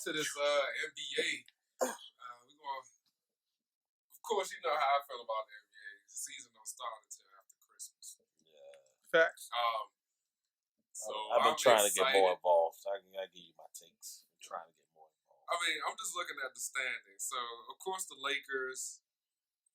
to this NBA. We going. Of course, you know how I feel about the NBA. The season don't start until after Christmas. Yeah. Facts. So I've been trying to get more involved. I give you my takes. I'm trying to get more involved. I mean, I'm just looking at the standings. So, of course, the Lakers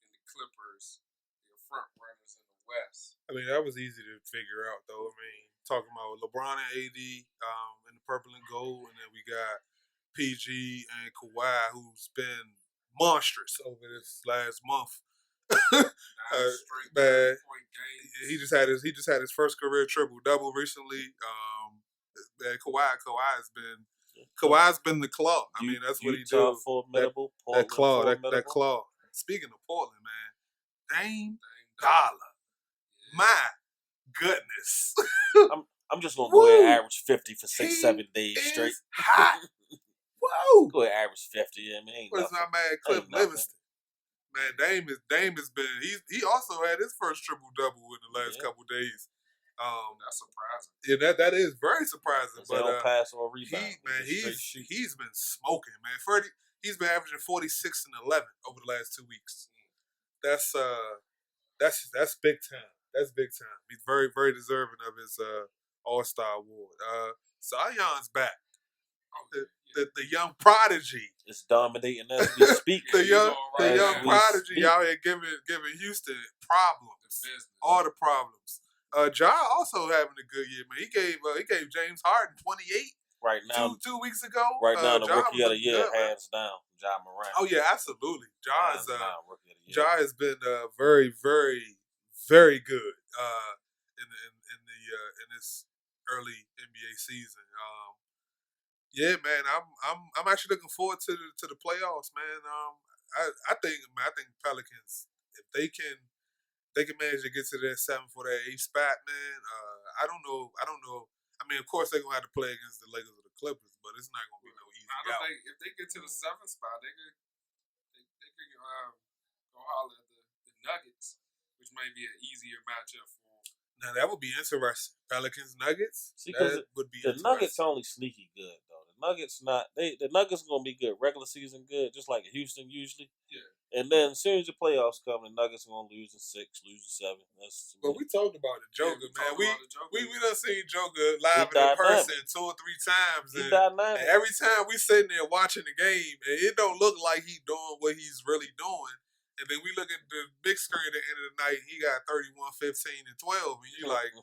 and the Clippers, they're front runners in the West. I mean, that was easy to figure out, though. I mean, talking about LeBron and AD in the purple and gold, and then we got PG and Kawhi, who's been monstrous over this last month. Man, he just had his first career triple double recently. Kawhi's been the claw. I mean, that's what he do. That claw. Speaking of Portland, man, Dame Dollar. My goodness. I'm just gonna go ahead and average 50 for 6-7 days straight. Hot. Whoa. Go ahead and average 50. I mean, what's my man Cliff Livingston? Man, Dame has been. He also had his first triple double in the last couple days. That's surprising. Yeah, that is very surprising. But pass or rebound. He's been smoking, man. He's been averaging 46 and 11 over the last 2 weeks. That's big time. That's big time. He's very, very deserving of his All-Star award. Zion's back. The young prodigy is dominating as we speak. the young prodigy out here giving Houston problems, all the problems. Ja also having a good year, man. He gave James Harden 28 right now. 2 weeks ago. Right now, the rookie of the year, hands down, Ja Morant. Oh yeah, absolutely. Ja has been very, very, very good in this early NBA season. Yeah, man, I'm actually looking forward to the playoffs, man. I think Pelicans, if they can manage to get to that 7th or that 8th spot, man. I don't know. I mean, of course they're gonna have to play against the Lakers or the Clippers, but it's not gonna be no easy. I don't think if they get to the 7th spot, they could go holler at the Nuggets, which may be an easier matchup for. Now that would be interesting. Pelicans Nuggets. That would be the Nuggets only sneaky good though. The Nuggets gonna be good. Regular season good, just like Houston usually. Yeah. And then as soon as the playoffs come, the Nuggets are gonna lose in 6, lose in 7. But we talked about the Joker, man. We done seen Joker live in person 2 or 3 times. And every time we sitting there watching the game, and it don't look like he doing what he's really doing. And then we look at the big screen at the end of the night, he got 31, 15, and 12. And you're like,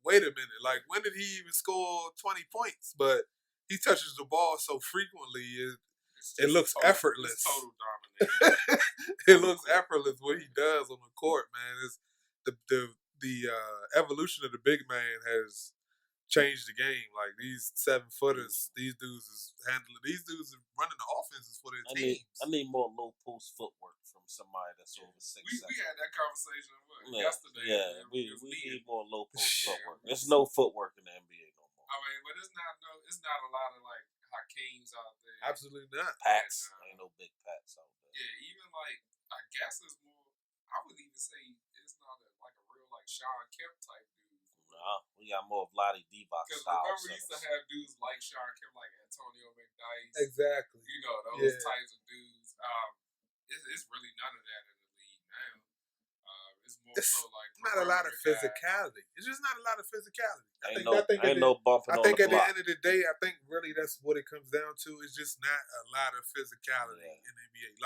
wait a minute. Like, when did he even score 20 points? But he touches the ball so frequently, it looks effortless. It's total domination. It looks effortless what he does on the court, man. It's the evolution of the big man has changed the game. Like, these 7-footers, these dudes is running the offenses for their teams. I need more low post footwork from somebody that's over 6'7". We had that conversation yesterday. Yeah, we need more low post footwork. There's no footwork in the NBA no more. I mean, but it's not a lot of like Hakeems out there. Absolutely not. Pats. Ain't no big Pats out there. Yeah, even like I guess it's more. I would even say it's not like a real like Sean Kemp type dude. Nah, we got more Vlade Divac style. Because remember, we used to have dudes like Sean Kemp, like Antonio McDyess. Exactly. You know, those types of dudes. It's really none of that in the league now. It's more so like not a lot of physicality. It's just not a lot of physicality. I think bumping on the at the block. end of the day, I think really that's what it comes down to. It's just not a lot of physicality in the NBA.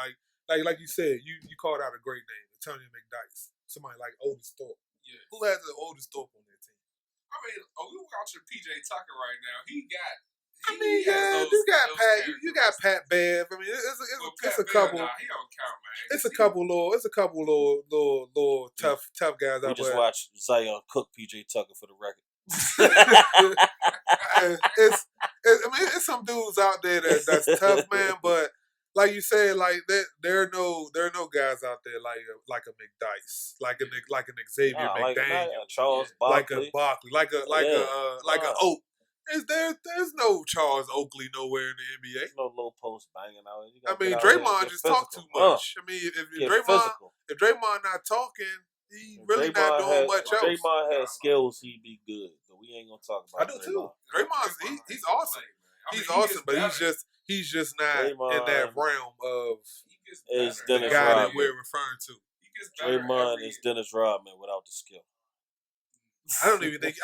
Like you said, you called out a great name, Antonio McDyess. Somebody like Otis Thorpe. Yeah. Who has the Otis Thorpe on their team? I mean, we watching PJ Tucker right now. You got Pat Bev. I mean, it's a couple. Nah, he don't count, man. It's a couple little tough guys out there. We just watched Zion cook PJ Tucker for the record. It's some dudes out there that's tough, man. But like you said, like there are no guys out there like a McDyess, like an Xavier McDaniel, Charles Barkley, like a Barkley, like a Oak. There's no Charles Oakley nowhere in the NBA. There's no low post banging out. I mean, Draymond just talk too much. I mean, if Draymond not talking, he really not doing much else. Draymond has skills, he'd be good, but we ain't gonna talk about. I do too. Draymond's he's awesome. He's awesome, but He's just not Draymond, in that realm of the guy that we're referring to. Draymond is Dennis Rodman without the skill. I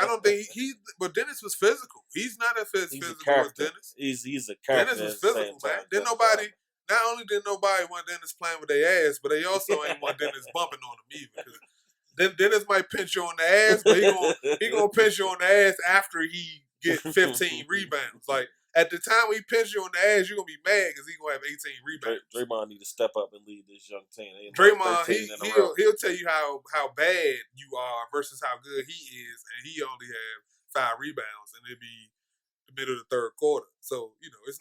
don't think he. But Dennis was physical. He's not as physical as Dennis. He's a character. Dennis was physical, man. Not only did nobody want Dennis playing with their ass, but they also ain't want Dennis bumping on them either. Because Dennis might pinch you on the ass, but he gonna pinch you on the ass after he get 15 rebounds. Like at the time he pinch you on the ass, you're gonna be mad because he gonna have 18 rebounds. Draymond need to step up and lead this young team. Draymond, he'll tell you how bad you are versus how good he is, and he only have 5 rebounds, and it'd be the middle of the third quarter. So it's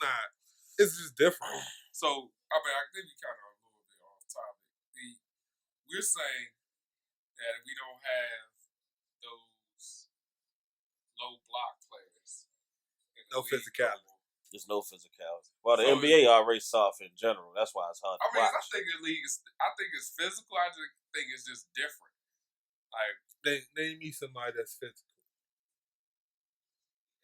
just different. So I think we kind of a little bit off topic. We're saying that if we don't have those low block players, no physicality. There's no physicality. Well, the NBA already soft in general. That's why it's hard to watch. I think the league I think it's physical. I just think it's just different. Like, name me somebody that's physical.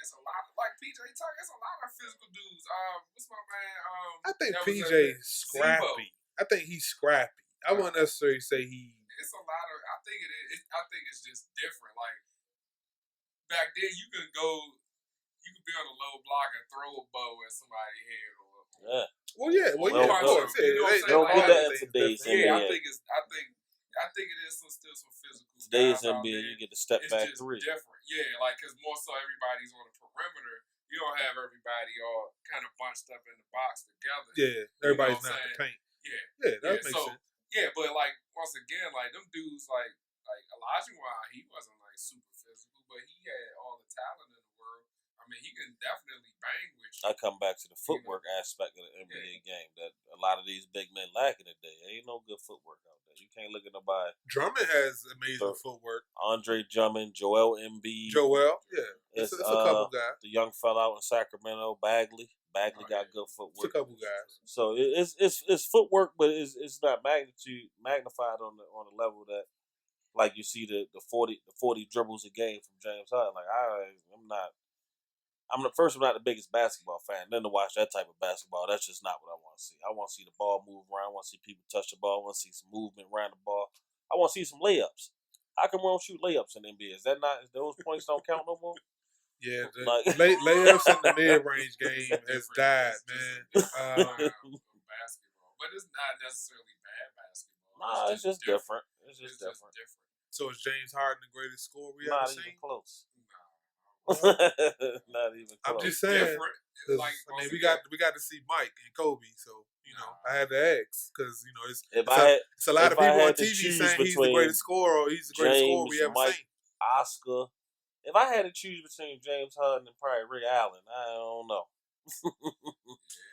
It's a lot of, like PJ talking. It's a lot of physical dudes. What's my man? I think PJ's scrappy. I think he's scrappy. I wouldn't necessarily say he. It's a lot of. I think it is. I think it's just different. Like back then, you could be on a low block and throw a bow at somebody's head or. Yeah. Well, yeah. Well, yeah. Of course. Don't get that in today's NBA. Yeah, I think it is still some physical. Today's NBA, you get to step back 3. It's different. Yeah, like because more so everybody's on the perimeter. You don't have everybody all kind of bunched up in the box together. Yeah, everybody's not in the paint. Yeah, that makes sense. Yeah, but like once again, like them dudes, like Elijah Wan, he wasn't like super physical, but he had all the talent in the world. I mean, he can definitely bang with you. I come back to the footwork aspect of the NBA game that a lot of these big men lack in today. Ain't no good footwork out there. You can't look at nobody. Drummond has amazing footwork. Andre Drummond, Joel Embiid. Yeah. It's a couple guys. The young fella out in Sacramento, Bagley. Bagley got good footwork. It's a couple guys. So it's footwork, but it's not magnified on the level that like you see the 40 dribbles a game from James Harden. Like I'm not the biggest basketball fan. Then to watch that type of basketball, that's just not what I want to see. I want to see the ball move around. I want to see people touch the ball. I want to see some movement around the ball. I want to see some layups. How come we don't shoot layups in the NBA? Is those points don't count no more? Yeah, layups in the mid-range game has died, man. Basketball, but it's not necessarily bad basketball. Nah, it's just different. It's just different. So is James Harden the greatest scorer we ever seen? Not even close. Not even close. I'm just saying. Like, I mean, we got to see Mike and Kobe, so I had to ask because it's a lot of people on TV saying he's the greatest scorer or he's the greatest scorer we ever seen. Oscar. If I had to choose between James Harden and probably Ray Allen, I don't know.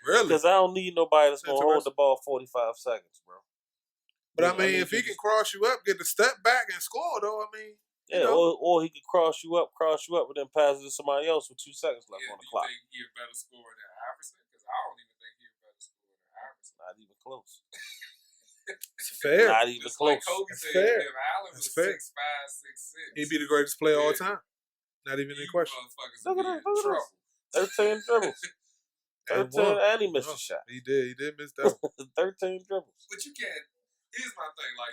Really? Because I don't need nobody that's going to hold the ball 45 seconds, bro. But I mean, if he can cross you up, get the step back and score, though, I mean. Yeah, or he could cross you up, and then pass it to somebody else with 2 seconds left on the clock. Do you think he's a better scorer than Iverson? Because I don't even think he's a better scorer than Iverson. Not even close. It's fair. Not even close. Like Kobe It's said, fair. if Allen was 6'5", 6'6", he'd be the greatest player of all time. Not even in question. Look at this. 13 dribbles. 13, and he missed a shot. He did miss that one. 13 dribbles. But you can't. Here's my thing. Like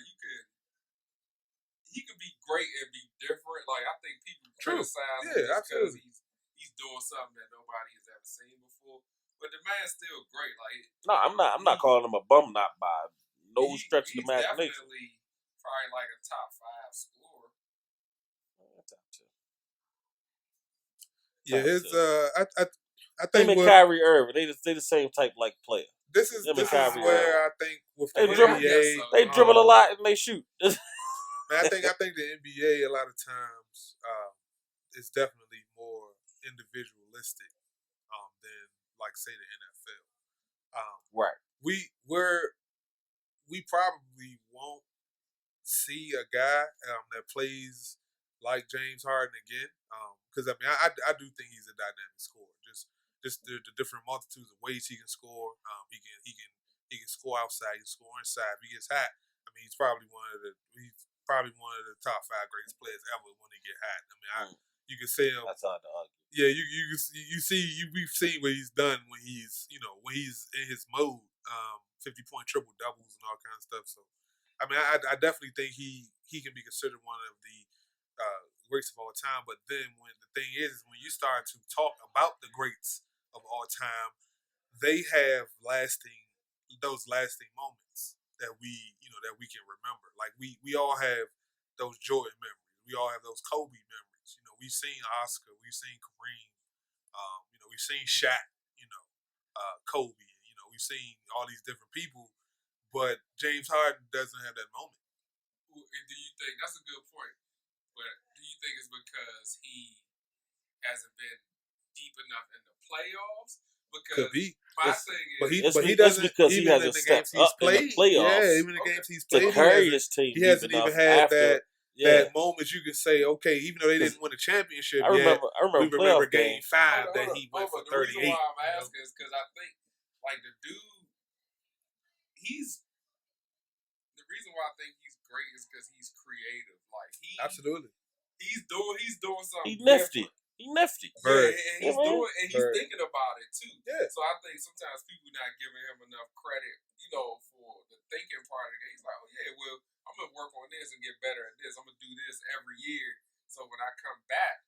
he can be great and be different. Like I think people criticize him because he's doing something that nobody has ever seen before. But the man's still great. Like no, I'm not calling him a bum. Not by no stretch of the imagination. Definitely probably like a top 5 scorer. Top 2. Yeah, I think him and Kyrie Irving, they the same type like player. This is where I think with the NBA, they dribble a lot and they shoot. Man, I think the NBA a lot of times is definitely more individualistic than like say the NFL. Right. We probably won't see a guy that plays like James Harden again. Because I mean, I do think he's a dynamic scorer. Just the different multitudes of ways he can score. He can score outside. He can score inside. If he gets hot, I mean, he's probably one of the top 5 greatest players ever when he get hot. I mean, you can say him. That's hard to argue. Yeah, we've seen what he's done when he's when he's in his mode, 50-point triple doubles and all kinds of stuff. So, I mean, I definitely think he can be considered one of the greats of all time. But then when the thing is when you start to talk about the greats of all time, they have those lasting moments that we can remember. Like we all have those Jordan memories. We all have those Kobe memories. We've seen Oscar, we've seen Kareem, we've seen Shaq, Kobe. We've seen all these different people, but James Harden doesn't have that moment. Do you think that's a good point? But do you think it's because he hasn't been deep enough in the playoffs? Because could be. My thing is, but he doesn't. Because even he hasn't in the games he's played, in the playoffs. Yeah, even in the games he's played, to carry his team, he hasn't even had that moment you can say, okay, even though they didn't win a championship I remember we remember game 5 that he went for 38. The reason why I'm asking is because I think, like, the reason why I think he's great is because he's creative. Like, absolutely. He's doing something. He nifty. Yeah, and he's he's thinking about it too. Yeah. So I think sometimes people not giving him enough credit, for the thinking part of the game. He's like, oh yeah, well, I'm gonna work on this and get better at this. I'm gonna do this every year. So when I come back,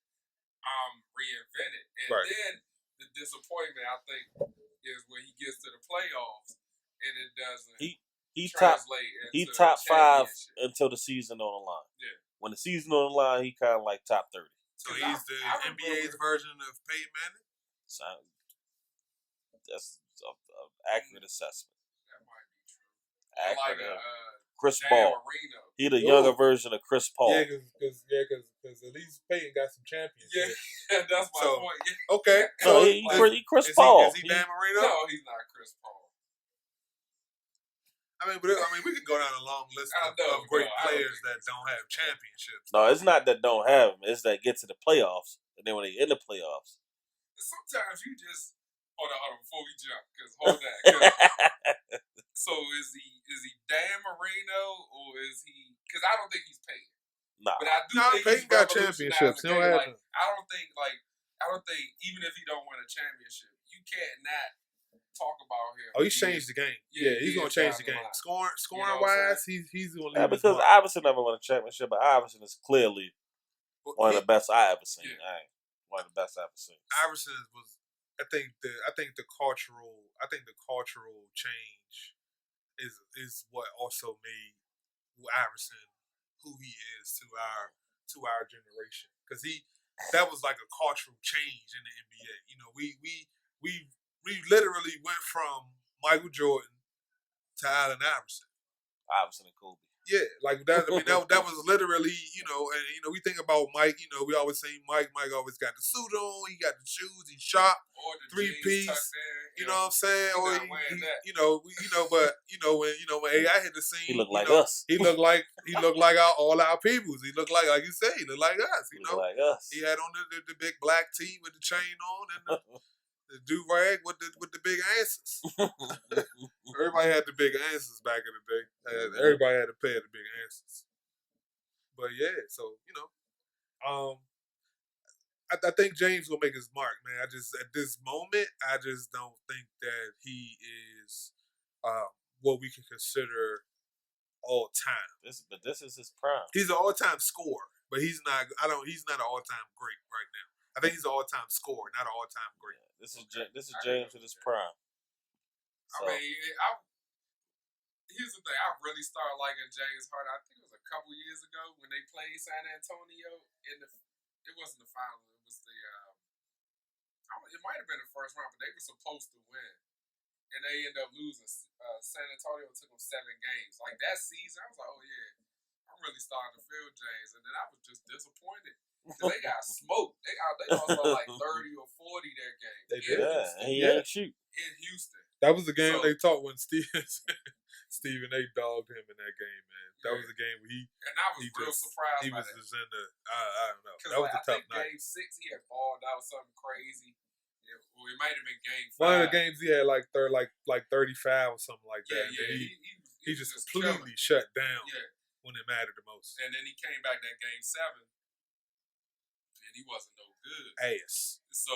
I'm reinvented. And then the disappointment, I think, is when he gets to the playoffs and it doesn't translate into top 5 until the season on the line. Yeah. When the season on the line, he kind of like top 30. So he's the NBA's version of Peyton Manning? That's an accurate assessment. That might be true. Accurate. Chris Paul. He the younger version of Chris Paul. Yeah, because at least Peyton got some championships. Yeah, that's my point. Yeah. Okay. So he Chris Paul. Is he Dan Marino? No, he's not Chris Paul. I mean, we could go down a long list of great players that don't have championships. No, it's not that don't have them. It's that get to the playoffs, and then when they in the playoffs. Sometimes you just hold on before we jump, because so is he Dan Marino or is he? Because I don't think he's Peyton. Nah, but I do think Peyton got championships. I don't think even if he don't win a championship, you can't not talk about him. Oh, he's changed the game. Yeah, he's gonna change the game. Scoring wise, he's gonna. Yeah, because Iverson never won a championship, but Iverson is clearly one of the best I ever seen. Yeah. One of the best I ever seen. Iverson was. I think the cultural change is what also made Iverson who he is to our generation, because that was like a cultural change in the NBA. We literally went from Michael Jordan to Allen Iverson. Iverson and Kobe. Yeah, like that. I mean, that was literally, and we think about Mike. We always say Mike. Mike always got the suit on. He got the shoes. He's sharp. 3-piece. You know what I'm saying? Or but when AI hit the scene, he looked like us. He looked like all our peoples. He looked like you say, he looked like us. He looked like us. He had on the big black tee with the chain on and the do-rag with the big answers. Everybody had the big answers back in the day. Everybody had a pair of the big answers. But yeah, so, I think James will make his mark, man. At this moment, I just don't think that he is what we can consider all time. But this is his prime. He's an all-time scorer, but he's not an all-time great right now. I think he's an all-time scorer, not an all-time great. Yeah, this is James with his prime. So. I mean, here's the thing. I really started liking James Harden. I think it was a couple years ago when they played San Antonio it wasn't the finals. It was it might have been the first round, but they were supposed to win. And they ended up losing. San Antonio took them 7 games. Like that season, I was like, oh yeah, I'm really starting to feel James. And then I was just disappointed. Because they got smoked. They lost by like 30 or 40 that game. They did. He ain't shoot. In Houston. That was the game they talked when Stephen A. dogged him in that game, man. That was the game where and I was real surprised he by was that. Just in the, I don't know. That was a tough night. Game 6, he had balled out something crazy. It might have been game 5. One of the games he had like 35 or something like that. Yeah, he just completely shut down when it mattered the most. And then he came back that game 7. And he wasn't no good. Ass. So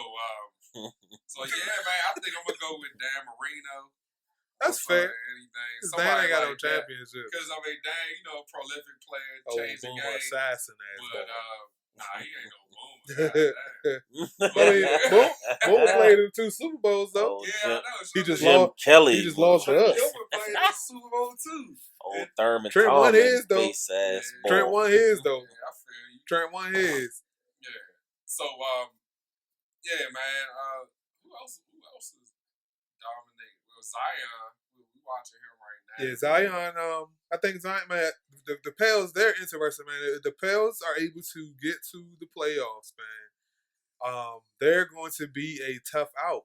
yeah, man, I think I'm gonna go with Dan Marino. That's fair. Anything. Dan ain't got no championship. Because Dan, prolific player, changed the game. Assassin ass. But he ain't no Boom played in 2 Super Bowls though. Yeah, I know. He just lost to us. Gilbert played in the Super Bowl too. Old Thurman Trent Thomas, won his though. Trent won his though. Yeah, I feel you. Trent won his. Yeah. So yeah, man. Who else is dominating? Well, Zion. We watching him right now. Yeah, Zion. I think Zion, man. The Pels, they're interesting, man. The Pels are able to get to the playoffs, man. They're going to be a tough out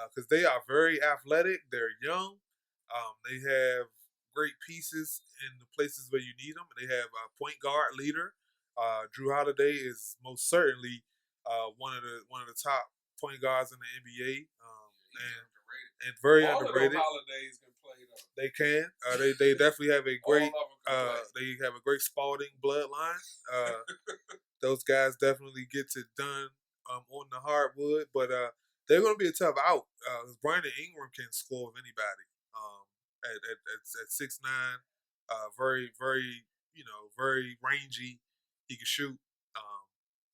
because they are very athletic. They're young. They have great pieces in the places where you need them. They have a point guard leader. Drew Holiday is most certainly one of the top point guards in the NBA. And very underrated. All of Holidays can play though. They can. They definitely have a great. They have a great Spalding bloodline. Those guys definitely get it done on the hardwood, but they're going to be a tough out. Brandon Ingram can score with anybody. At 6'9", very very rangy. He can shoot.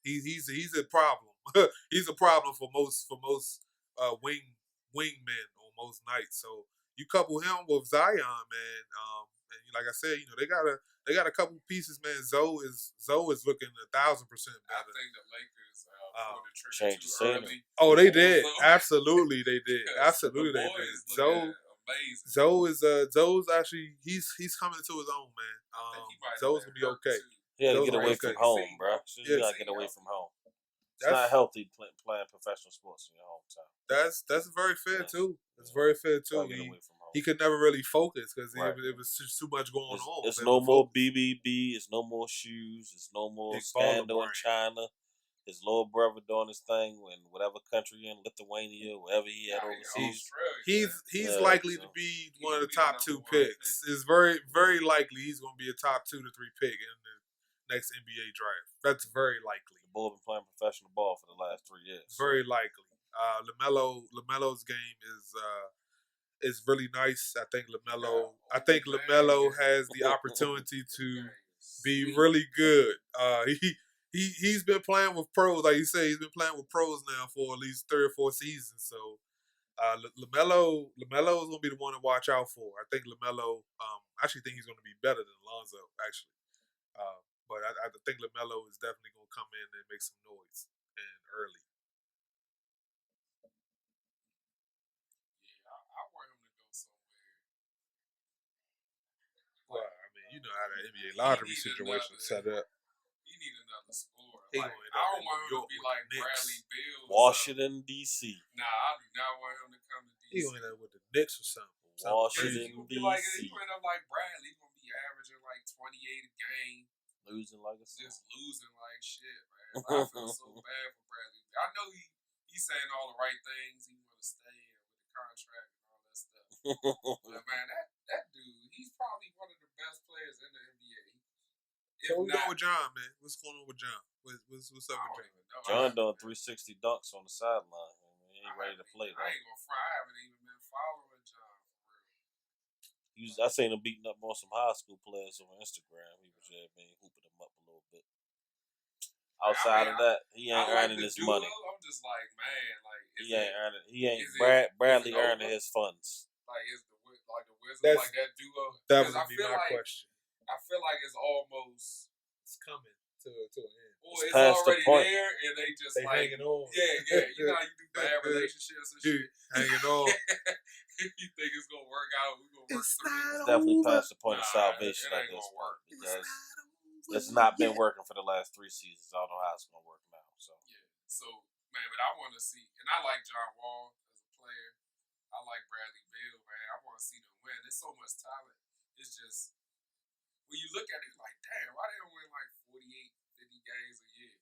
He's a problem. He's a problem for most wingmen on most nights. So you couple him with Zion, man. And like I said, they got a couple pieces, man. Zoe is looking 1,000% better. I think the Lakers changed the scenery. Oh, they did. Absolutely, they did. Absolutely, they did. Zoe's actually he's coming to his own, man. Zoe's gonna be okay. He had to get away from home, bro. You gotta get away from home. It's not healthy playing professional sports in your hometown. That's very fair too. It's very fair too. He could never really focus because it was just too much going on. It's no more BBB. It's no more shoes. It's no more scandal in China. His little brother doing his thing in whatever country in Lithuania, wherever he had overseas. He's likely to be one of the top 2 picks. It's very, very likely he's going to be a top 2 to 3 pick in the next NBA draft. That's very likely. The Bull been playing professional ball for the last 3 years. Very likely. LaMelo's game is really nice. I think LaMelo has the opportunity to be really good. He's been playing with pros, like you say. He's been playing with pros now for at least 3 or 4 seasons. So LaMelo is going to be the one to watch out for. I think LaMelo. I actually think he's going to be better than Lonzo. Actually, but I think LaMelo is definitely going to come in and make some noise and early. Well, I mean, you know how the NBA lottery situation is set up. He need another scorer. I don't want him to be like Bradley Beal. Washington, D.C. Nah, I do not want him to come to D.C. He gonna end up with the Knicks or something. Washington, D.C. He gonna end up like Bradley. He's gonna be averaging like 28 a game. Losing like a Just losing like shit, man. I feel so bad for Bradley. I know he's saying all the right things. He want to stay with the contract and all that stuff. But man, that dude, he's probably one of the best players in the NBA. So what's going on with John, man? What's going on with John? What's up with John John? doing 360 dunks on the sideline. He ain't ready to play. I ain't gonna fry. I haven't even been following John for real. I seen him beating up on some high school players on Instagram. He was been hooping them up a little bit. Outside of that, he ain't earning his money. I'm just like, man, like he ain't earning. He ain't Bradley earning his funds. Like is the Wizards like that duo? That would be my question. I feel like it's coming to an end. Or it's already there, and they hanging on. Yeah. You know how you do bad relationships and shit. Hanging on. You think it's gonna work out? We're gonna work through it. It's definitely past the point of salvation at this point because it's not been working for the last 3 seasons. I don't know how it's gonna work now. So yeah. So man, but I want to see, and I like John Wall as a player. I like Bradley Beal, man. I want to see them win. There's so much talent. It's just when you look at it, like, damn, why they don't win like 48, 50 games a year?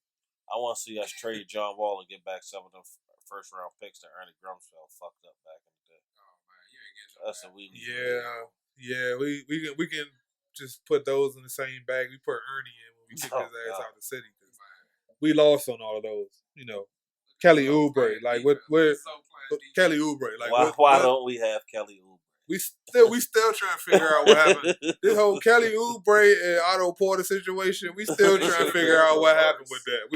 I want to see us trade John Wall and get back some of the first round picks that Ernie Grumsfeld fucked up back in the day. Oh man, you ain't getting that's what we need. Yeah. We can just put those in the same bag. We put Ernie in when we kick his ass out of the city. we lost on all of those. You know, Kelly Oubre, like we're Kelly Oubre, like why don't we have Kelly Oubre? We still trying to figure out what happened. This whole Kelly Oubre and Otto Porter situation, we still trying to figure out what happened with that.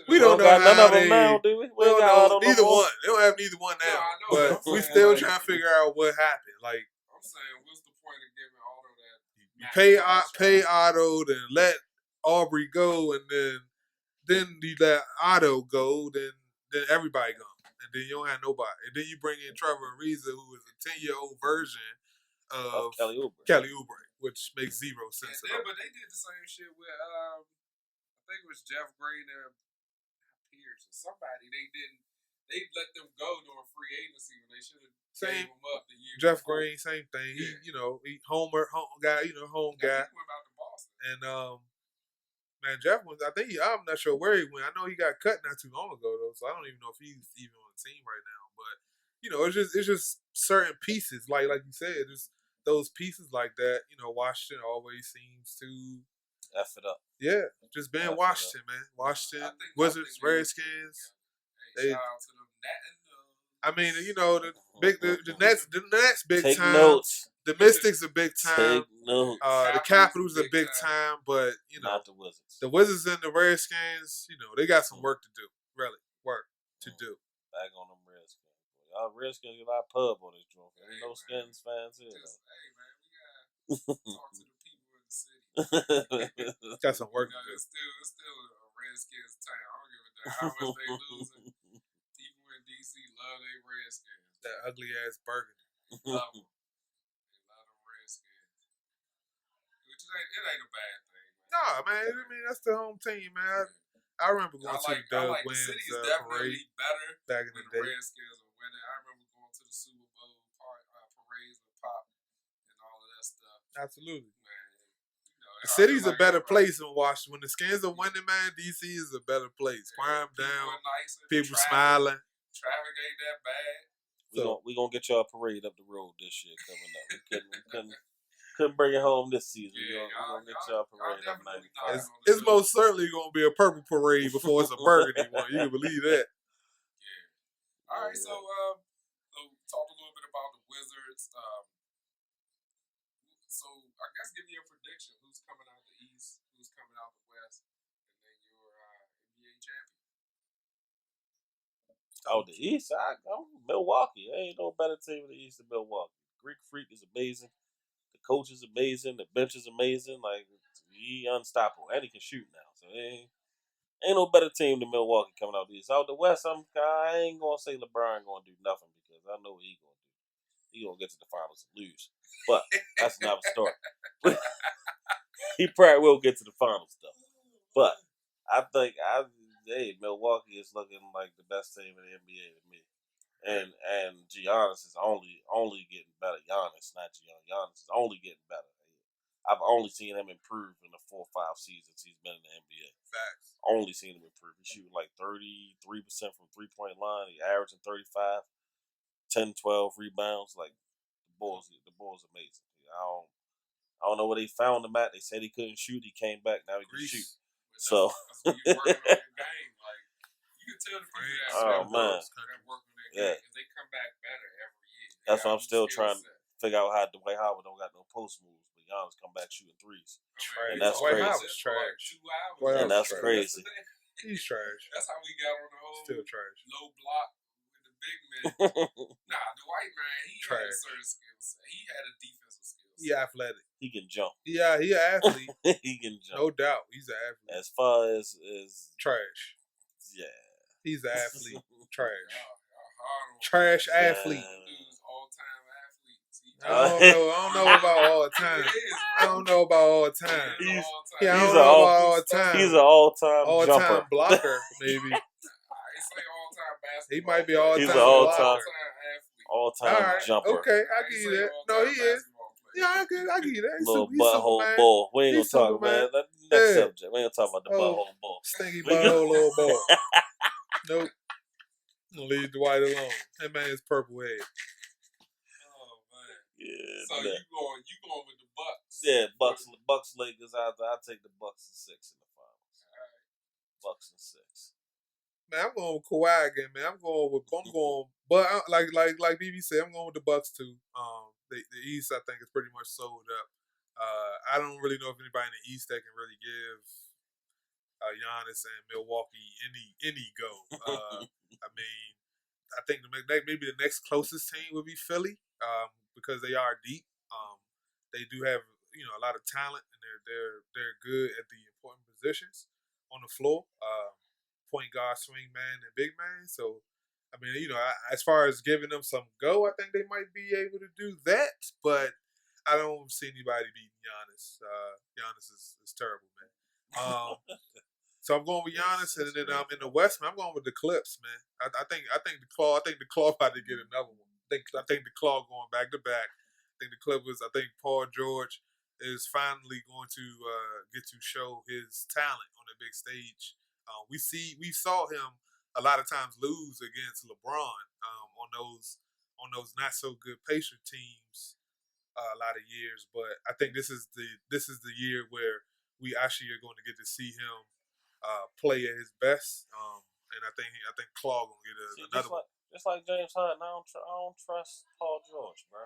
We don't know none how of them now, do we? We don't know neither one. They don't have neither one now. But we still trying to figure out what happened. Like I'm saying, what's the point of giving Otto that? Pay Otto, then let Aubrey go, and then you let Otto go, then everybody go. And then you don't have nobody. And then you bring in Trevor Ariza, who is a 10-year-old version of Kelly Oubre, which makes zero sense at all. But they did the same shit with, I think it was Jeff Green and Pierce or somebody. They let them go during free agency when they should have gave them up the year Jeff before. Green, same thing. Yeah. He home guy, home guy. He went out to Boston. And man, Jeff was. I'm not sure where he went. I know he got cut not too long ago though, so I don't even know if he's even on the team right now. But it's just certain pieces, like you said, just those pieces like that. Washington always seems to F it up. Yeah, just being Washington, man. Washington Wizards, Redskins. Shout out to them. I mean, the Nets big Take time. Notes. The Mystics are big time. Take notes. The Capitals are big time, but not the Wizards. The Wizards and the Redskins, they got some work to do. Really, work to do. Back on them Redskins. Y'all Redskins get our pub on this joint. Ain't no Skins fans here. Hey man, we gotta talk to the people in the city. Got some work to do. It's still a Redskins town. I don't give a damn how much they losing. People in DC love their Redskins. That ugly ass burgundy. Love them. It ain't a bad thing, man. No, man. I mean, that's the home team, man. I remember going to the Doug Wins the city is definitely parade better back in the day. Redskins are winning. I remember going to the Super Bowl parades with Pop and all of that stuff. Absolutely. Man, the city's a better place than Washington. When the Skins are winning, man, DC is a better place. Crime down, people smiling. Traffic ain't that bad. We gonna get y'all a parade up the road this year coming up. We couldn't bring it home this season. Yeah, we're gonna get y'all a parade up 95. It's most certainly gonna be a purple parade before it's a burgundy one. You can believe that. Yeah. All right, so talk a little bit about the Wizards. So I guess give me a prediction. Who's coming out the East? Who's coming out the West? And then your NBA champion. Oh, the East? I'm Milwaukee. There ain't no better team in the East than Milwaukee. Greek Freak is amazing. The coach is amazing. The bench is amazing. Like, he unstoppable. And he can shoot now. So, ain't no better team than Milwaukee coming out the East. Out the West, I ain't going to say LeBron going to do nothing because I know what he going to do. He going to get to the finals and lose. But that's another story. He probably will get to the finals, though. But I think Milwaukee is looking like the best team in the NBA to me. And Giannis is only getting better. Giannis, not Giannis. Giannis is only getting better. I've only seen him improve in the 4 or 5 seasons he's been in the NBA. Facts. Only seen him improve. He's shooting like 33% from 3-point line. He's averaging 35, 10, 12 rebounds. Like the Bulls amazing. I don't know where they found him at. They said he couldn't shoot. He came back. Now he can shoot. So that's when you're working on your game. Like you can tell the people that work on their game because they come back better every year. That's why I'm still trying to figure out how Dwight Howard don't got no post moves, but Giannis come back shooting threes. Trash. And that's crazy. Howard's trash. And that's crazy. He's trash. That's how we got on the whole still trash. Low block with the big men. Nah, the white man, he had a certain skill set. He had a defensive skill set. He athletic. He can jump. Yeah, he an athlete. He can jump. No doubt. He's an athlete. As far as trash. Yeah. He's an athlete. Trash. Trash athlete. I don't know about all time. I don't know about all time. He's an all-time jumper. Blocker, maybe. He might be all-time. He's an all-time jumper. Okay, I give you that. No, he is. Yeah, I give you that. Little butthole bull. We ain't gonna talk, man. Next subject. We ain't gonna talk about the butthole bull. Stinky butthole little bull. Nope. I'm gonna leave Dwight alone. That man is purple head. Oh man. Yeah. So you going with the Bucks? Yeah, Bucks Lakers. I take the Bucks in 6 in the finals. All right. Bucks in 6. Man, I'm going with Kawhi again, man. But like BB said, I'm going with the Bucks too. The East, I think, is pretty much sold up. I don't really know if anybody in the East that can really give Giannis and Milwaukee any go. I mean, I think maybe the next closest team would be Philly, because they are deep. They do have a lot of talent, and they're good at the important positions on the floor. Point guard, swing man, and big man. So, I mean, as far as giving them some go, I think they might be able to do that. But I don't see anybody beating Giannis. Giannis is terrible, man. So I'm going with Giannis, and then in the West, man, I'm going with the Clips, man. I think the Claw about to get another one. I think the Claw going back to back. I think the Clippers. I think Paul George is finally going to get to show his talent on the big stage. We saw him a lot of times lose against LeBron on those not so good Pacer teams a lot of years. But I think this is the year where we actually are going to get to see him play at his best, and I think Claw gonna get another one. Just like James Harden, I don't trust Paul George, bro.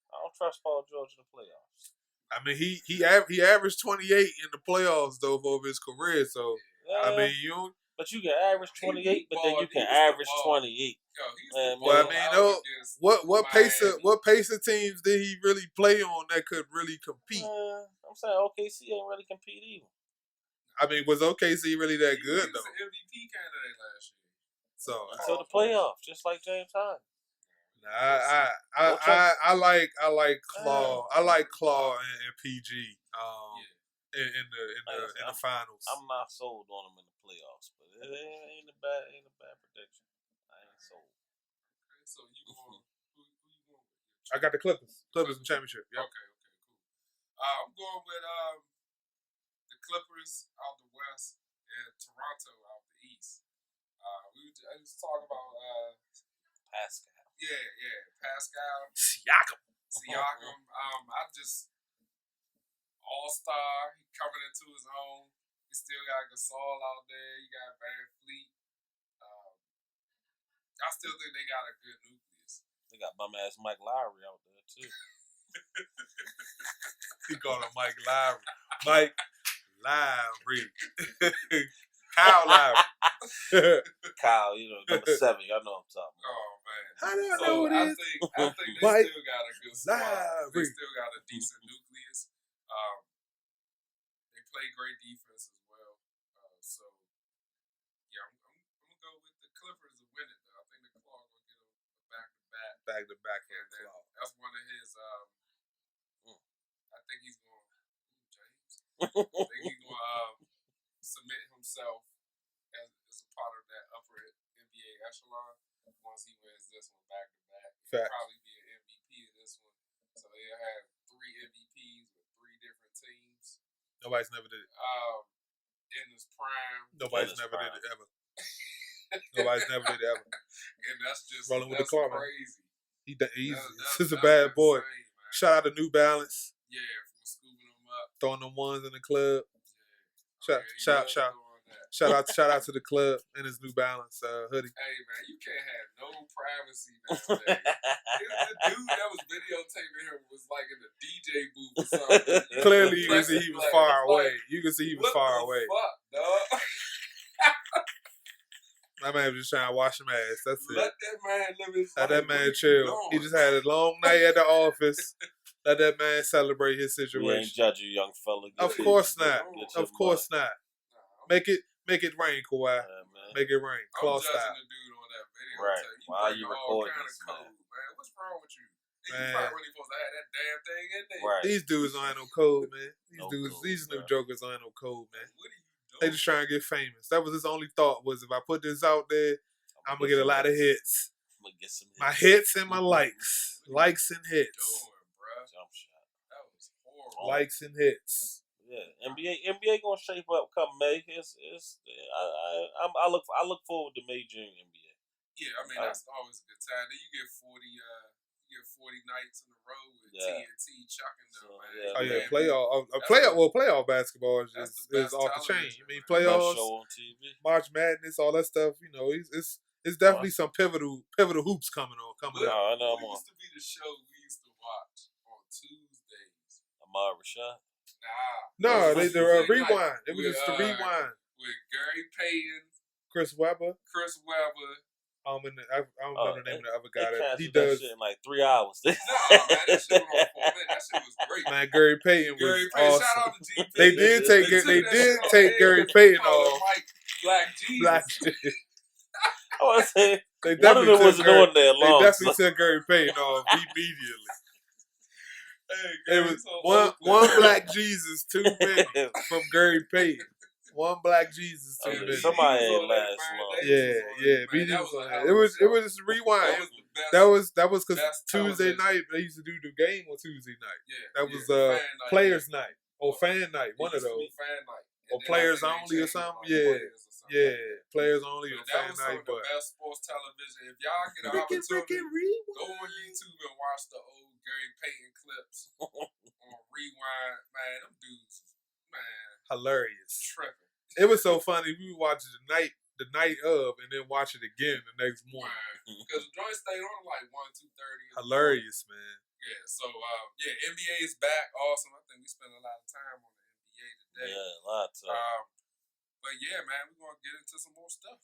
I don't trust Paul George in the playoffs. I mean, he averaged 28 in the playoffs though over his career. So I mean, but you can average 28, but then you can average 28. Well, I mean, what Pacer teams did he really play on that could really compete? I'm saying OKC ain't really compete either. I mean, was OKC really that good though? He was an MVP candidate last year. So until the playoffs, just like James Harden. I like Claw. I like Claw and PG. In the finals. I'm not sold on him in the playoffs, but it ain't a bad prediction. I ain't sold. Okay, so you going? Who you going with? I got the Clippers. Clippers in championship. Yep. Okay, cool. I'm going with the Clippers out the West and Toronto out the East. I was talking about Pascal. Yeah, Pascal. Siakam. I just all-star. He coming into his own. You still got Gasol out there. You got Van Fleet. I still think they got a good nucleus. They got bum-ass Mike Lowry out there, too. He called him Mike Lowry. Mike Lowry. Kyle Lowry. Kyle, number 7. Y'all know what I'm talking about. Oh, man. How do I know what it is? I think they still got a good squad. They still got a decent nucleus. They play great defense as well. So, yeah, I'm going to go with the Clippers to win it, though. I think the Claw going to get a back-to-back. Back-to-back. That's one of his, I think he's going to, James. I think he's going to submit himself as a part of that upper NBA echelon once he wins this one back-to-back. He'll probably be an MVP of this one. So they'll have 3 MVPs with 3 different teams. Nobody's never did it. In his prime. Nobody's never did it ever. Nobody's never did it ever. And that's just rolling with the Claw, crazy. He's a bad boy. Insane, shout out to New Balance. Yeah, from scooping them up. Throwing them ones in the club. Yeah. Shout out to the club and his New Balance hoodie. Hey man, you can't have no privacy nowadays. The dude that was videotaping him was like in the DJ booth or something. Clearly, you can see he was far away. You can see he was far away. Fuck, dog? My man was just trying to wash him ass. That's it. Let that man live his life. Let that man chill. He just had a long night at the office. Let that man celebrate his situation. We ain't judge you, young fella. Of course not. Of course not. Make it rain, Kawhi. Make it rain. Claw style. I'm judging the dude on that video. Right. Why are you recording this, man? What's wrong with you? Man. You probably really supposed to have that damn thing in there. Right. These dudes don't have no code, man. These new jokers don't have no code, man. What are you doing? They just trying to get famous. That was his only thought, was if I put this out there, I'm going to get a lot of hits. I'm going to get some hits. My hits and my likes. Likes and hits. Jump shot. That was horrible. Likes and hits. Yeah, NBA gonna shape up come May. I look forward to May, June NBA. Yeah, I mean that's always a good time. Then you get 40 nights in a row with TNT chucking them, man. Oh yeah, playoff basketball is off the chain. I mean, playoffs, show on TV. March Madness, all that stuff. You know, it's definitely some pivotal hoops coming up. I know. What used to be the show we used to watch on Tuesdays? Ahmad Rashad. No, they the rewind. It was just the rewind with Gary Payton, Chris Webber. I don't know the name of the other guy that he does. That shit in like 3 hours. Man, that shit was on 4 minutes. That shit was great. Man, Gary Payton was awesome. Shout out to GP. They did take Gary Payton off. Black Jesus. I want to say one of them wasn't on there long. They definitely took Gary Payton off immediately. It was one Black Jesus too many from Gary Payton. One Black Jesus too many. Somebody ain't last long. Yeah. It was just rewind. That was because Tuesday night they used to do the game on Tuesday night. Yeah, that was players night or fan night. One of those. Or players only or something. Yeah. Players only or fan night. But the best sports television. If y'all get an opportunity, go on YouTube and watch the old Gary Payton clips on Rewind. Man, them dudes, hilarious. Tripping. It was so funny. We would watch it the night of, and then watch it again the next morning. Because the joint stayed on like 1-2:30. Hilarious, man. Yeah. So NBA is back. Awesome. I think we spent a lot of time on the NBA today. Yeah, a lot of time. But yeah, man, we're gonna get into some more stuff.